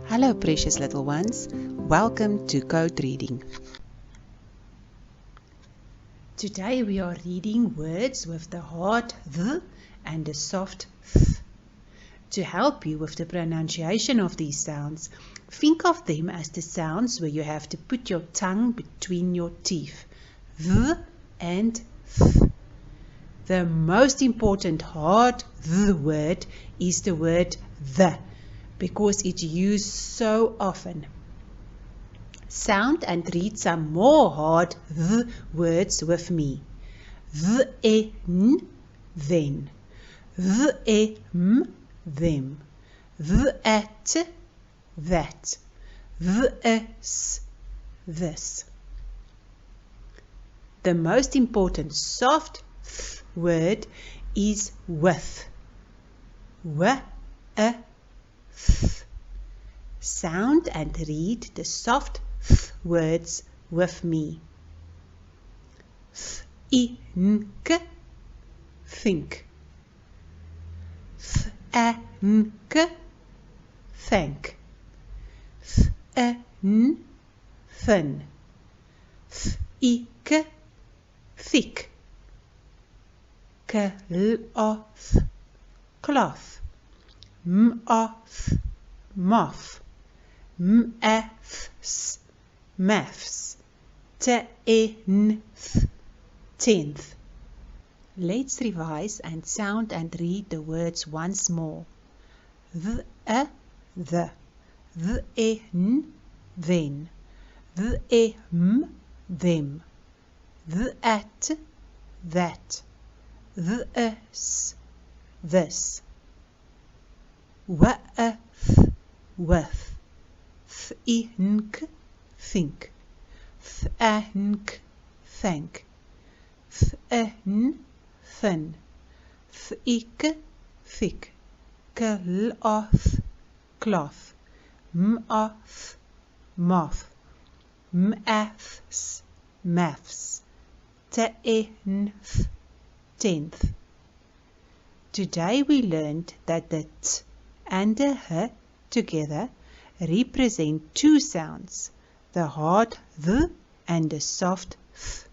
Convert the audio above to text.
Hello precious little ones, welcome to Code Reading. Today we are reading words with the hard th and the soft th. To help you with the pronunciation of these sounds, think of them as the sounds where you have to put your tongue between your teeth. Th and th. The most important hard th word is the word the, because it's used so often. Sound and read some more hard th words with me. Then, them. That. This. The most important soft th word is with. Th. Sound and read the soft th words with me. Think. Thank. Thin. Thick. Cloth. Moth. Maths. Tenth. Let's revise and sound and read the words once more. The, then. Them. That. This. With. Think. Thank. Thin. Thick. Cloth. Moth. Maths. Tenth. Today we learned that the t and the h together represent two sounds, the hard th and the soft th.